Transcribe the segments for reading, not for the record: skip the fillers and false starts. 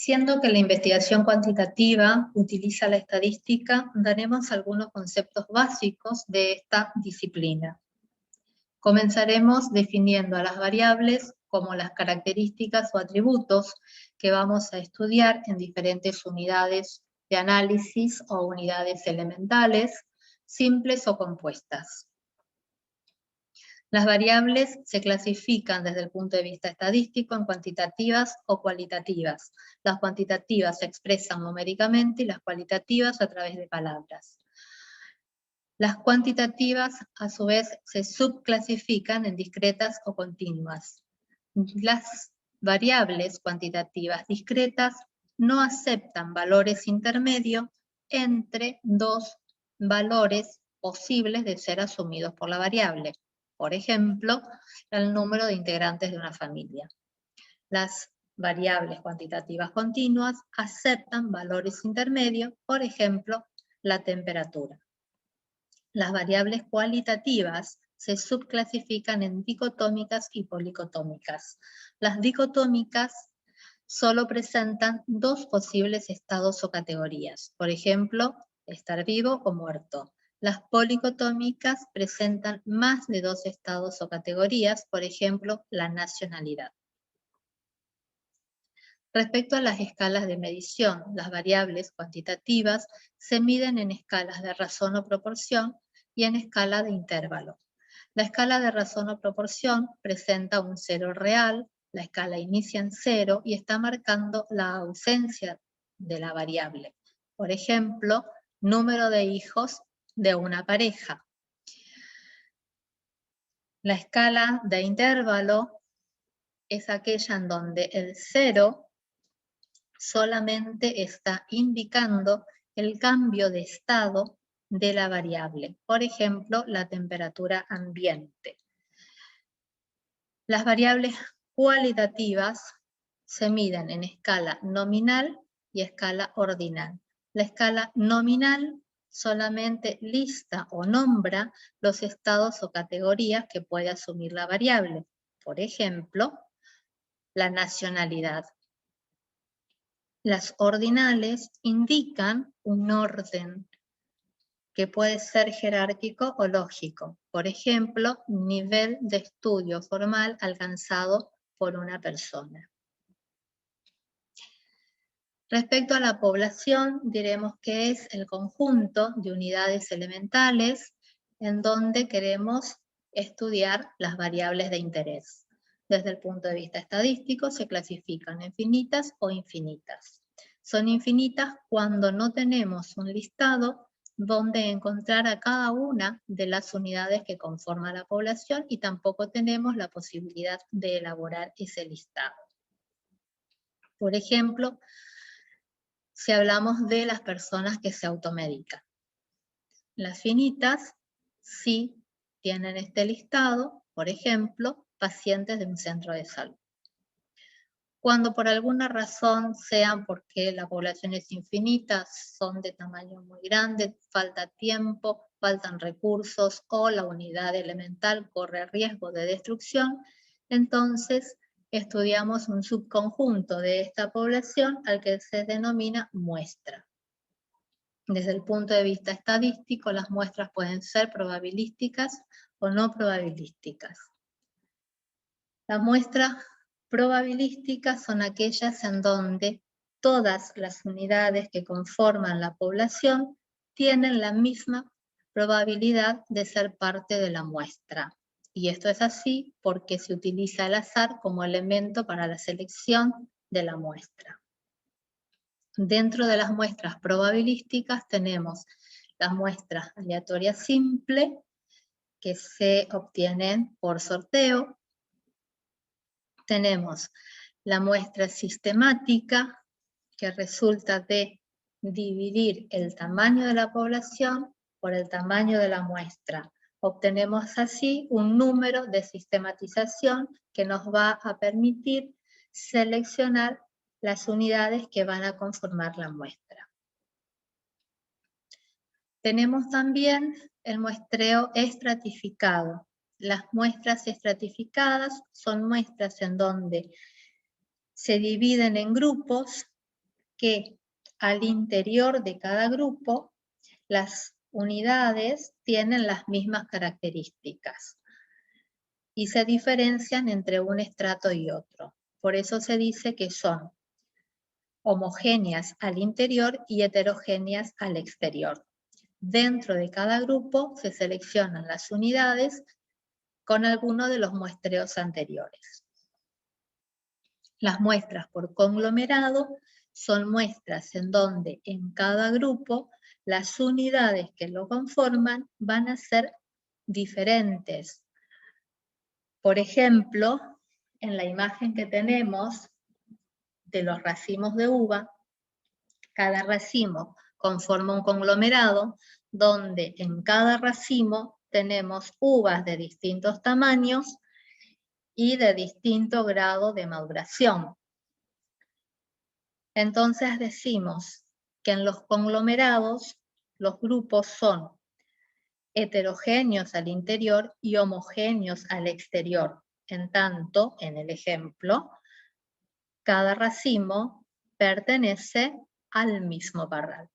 Siendo que la investigación cuantitativa utiliza la estadística, daremos algunos conceptos básicos de esta disciplina. Comenzaremos definiendo a las variables como las características o atributos que vamos a estudiar en diferentes unidades de análisis o unidades elementales, simples o compuestas. Las variables se clasifican desde el punto de vista estadístico en cuantitativas o cualitativas. Las cuantitativas se expresan numéricamente y las cualitativas a través de palabras. Las cuantitativas, a su vez, se subclasifican en discretas o continuas. Las variables cuantitativas discretas no aceptan valores intermedios entre dos valores posibles de ser asumidos por la variable. Por ejemplo, el número de integrantes de una familia. Las variables cuantitativas continuas aceptan valores intermedios, por ejemplo, la temperatura. Las variables cualitativas se subclasifican en dicotómicas y policotómicas. Las dicotómicas solo presentan dos posibles estados o categorías, por ejemplo, estar vivo o muerto. Las policotómicas presentan más de dos estados o categorías, por ejemplo, la nacionalidad. Respecto a las escalas de medición, las variables cuantitativas se miden en escalas de razón o proporción y en escala de intervalo. La escala de razón o proporción presenta un cero real, la escala inicia en cero y está marcando la ausencia de la variable. Por ejemplo, número de hijos de una pareja. La escala de intervalo es aquella en donde el cero solamente está indicando el cambio de estado de la variable. Por ejemplo, la temperatura ambiente. Las variables cualitativas se miden en escala nominal y escala ordinal. La escala nominal solamente lista o nombra los estados o categorías que puede asumir la variable. Por ejemplo, la nacionalidad. Las ordinales indican un orden que puede ser jerárquico o lógico. Por ejemplo, nivel de estudio formal alcanzado por una persona. Respecto a la población, diremos que es el conjunto de unidades elementales en donde queremos estudiar las variables de interés. Desde el punto de vista estadístico se clasifican en finitas o infinitas. Son infinitas cuando no tenemos un listado donde encontrar a cada una de las unidades que conforman la población y tampoco tenemos la posibilidad de elaborar ese listado. Por ejemplo, si hablamos de las personas que se automedican. Las finitas sí tienen este listado, por ejemplo, pacientes de un centro de salud. Cuando por alguna razón, sean porque la población es infinita, son de tamaño muy grande, falta tiempo, faltan recursos o la unidad elemental corre riesgo de destrucción, entonces estudiamos un subconjunto de esta población al que se denomina muestra. Desde el punto de vista estadístico, las muestras pueden ser probabilísticas o no probabilísticas. Las muestras probabilísticas son aquellas en donde todas las unidades que conforman la población tienen la misma probabilidad de ser parte de la muestra. Y esto es así porque se utiliza el azar como elemento para la selección de la muestra. Dentro de las muestras probabilísticas tenemos las muestras aleatorias simples, que se obtienen por sorteo. Tenemos la muestra sistemática, que resulta de dividir el tamaño de la población por el tamaño de la muestra. Obtenemos así un número de sistematización que nos va a permitir seleccionar las unidades que van a conformar la muestra. Tenemos también el muestreo estratificado. Las muestras estratificadas son muestras en donde se dividen en grupos que al interior de cada grupo las unidades tienen las mismas características y se diferencian entre un estrato y otro. Por eso se dice que son homogéneas al interior y heterogéneas al exterior. Dentro de cada grupo se seleccionan las unidades con alguno de los muestreos anteriores. Las muestras por conglomerado son muestras en donde en cada grupo las unidades que lo conforman van a ser diferentes. Por ejemplo, en la imagen que tenemos de los racimos de uva, cada racimo conforma un conglomerado donde en cada racimo tenemos uvas de distintos tamaños y de distinto grado de maduración. Entonces decimos que en los conglomerados los grupos son heterogéneos al interior y homogéneos al exterior. En tanto, en el ejemplo, cada racimo pertenece al mismo parral.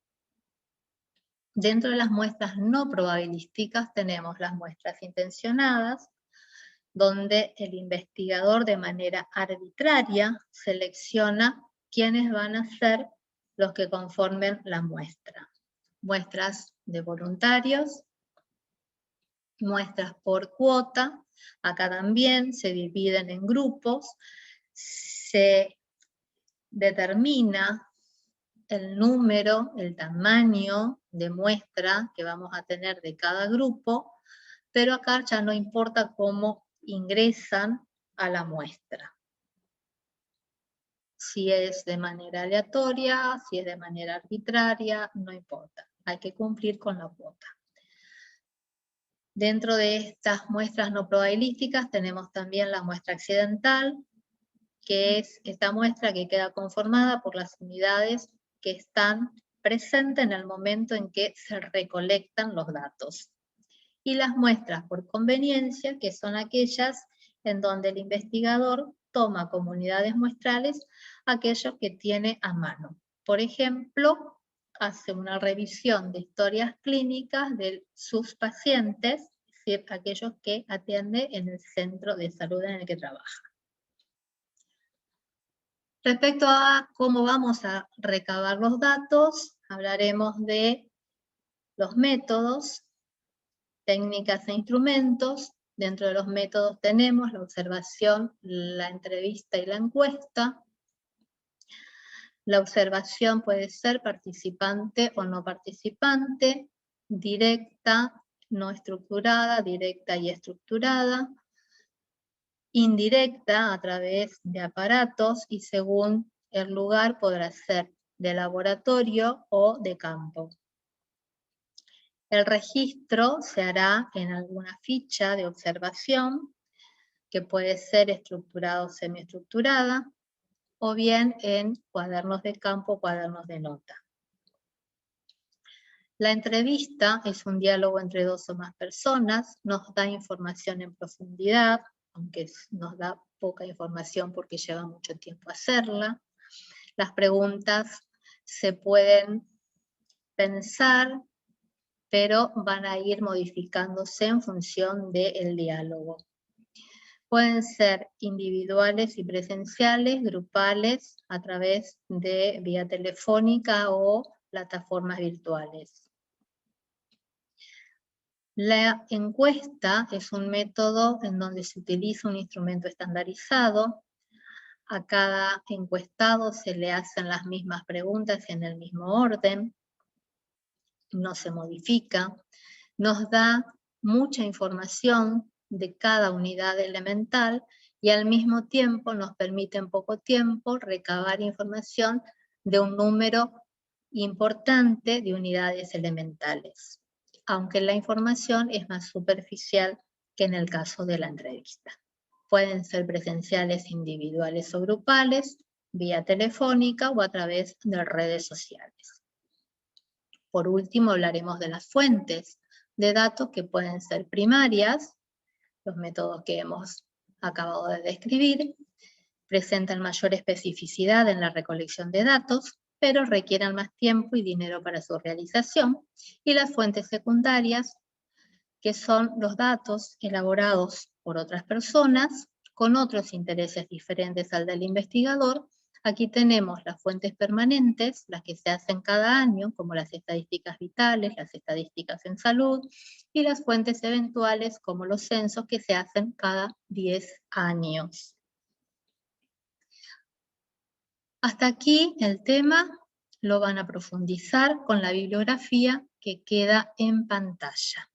Dentro de las muestras no probabilísticas tenemos las muestras intencionadas, donde el investigador de manera arbitraria selecciona quiénes van a ser los que conformen la muestra. Muestras de voluntarios, muestras por cuota, acá también se dividen en grupos, se determina el número, el tamaño de muestra que vamos a tener de cada grupo, pero acá ya no importa cómo ingresan a la muestra. Si es de manera aleatoria, si es de manera arbitraria, no importa. Hay que cumplir con la cuota. Dentro de estas muestras no probabilísticas tenemos también la muestra accidental, que es esta muestra que queda conformada por las unidades que están presentes en el momento en que se recolectan los datos. Y las muestras por conveniencia, que son aquellas en donde el investigador toma como unidades muestrales aquellos que tiene a mano. Por ejemplo, hace una revisión de historias clínicas de sus pacientes, es decir, aquellos que atiende en el centro de salud en el que trabaja. Respecto a cómo vamos a recabar los datos, hablaremos de los métodos, técnicas e instrumentos. Dentro de los métodos tenemos la observación, la entrevista y la encuesta. La observación puede ser participante o no participante, directa, no estructurada, directa y estructurada, indirecta a través de aparatos y según el lugar podrá ser de laboratorio o de campo. El registro se hará en alguna ficha de observación, que puede ser estructurada o semiestructurada, o bien en cuadernos de campo o cuadernos de nota. La entrevista es un diálogo entre dos o más personas, nos da información en profundidad, aunque nos da poca información porque lleva mucho tiempo hacerla. Las preguntas se pueden pensar, pero van a ir modificándose en función del diálogo. Pueden ser individuales y presenciales, grupales, a través de vía telefónica o plataformas virtuales. La encuesta es un método en donde se utiliza un instrumento estandarizado. A cada encuestado se le hacen las mismas preguntas en el mismo orden. No se modifica, nos da mucha información de cada unidad elemental y al mismo tiempo nos permite en poco tiempo recabar información de un número importante de unidades elementales, aunque la información es más superficial que en el caso de la entrevista. Pueden ser presenciales, individuales o grupales, vía telefónica o a través de redes sociales. Por último, hablaremos de las fuentes de datos que pueden ser primarias, los métodos que hemos acabado de describir, presentan mayor especificidad en la recolección de datos, pero requieren más tiempo y dinero para su realización. Y las fuentes secundarias, que son los datos elaborados por otras personas con otros intereses diferentes al del investigador. Aquí tenemos las fuentes permanentes, las que se hacen cada año, como las estadísticas vitales, las estadísticas en salud, y las fuentes eventuales, como los censos, que se hacen cada 10 años. Hasta aquí el tema lo van a profundizar con la bibliografía que queda en pantalla.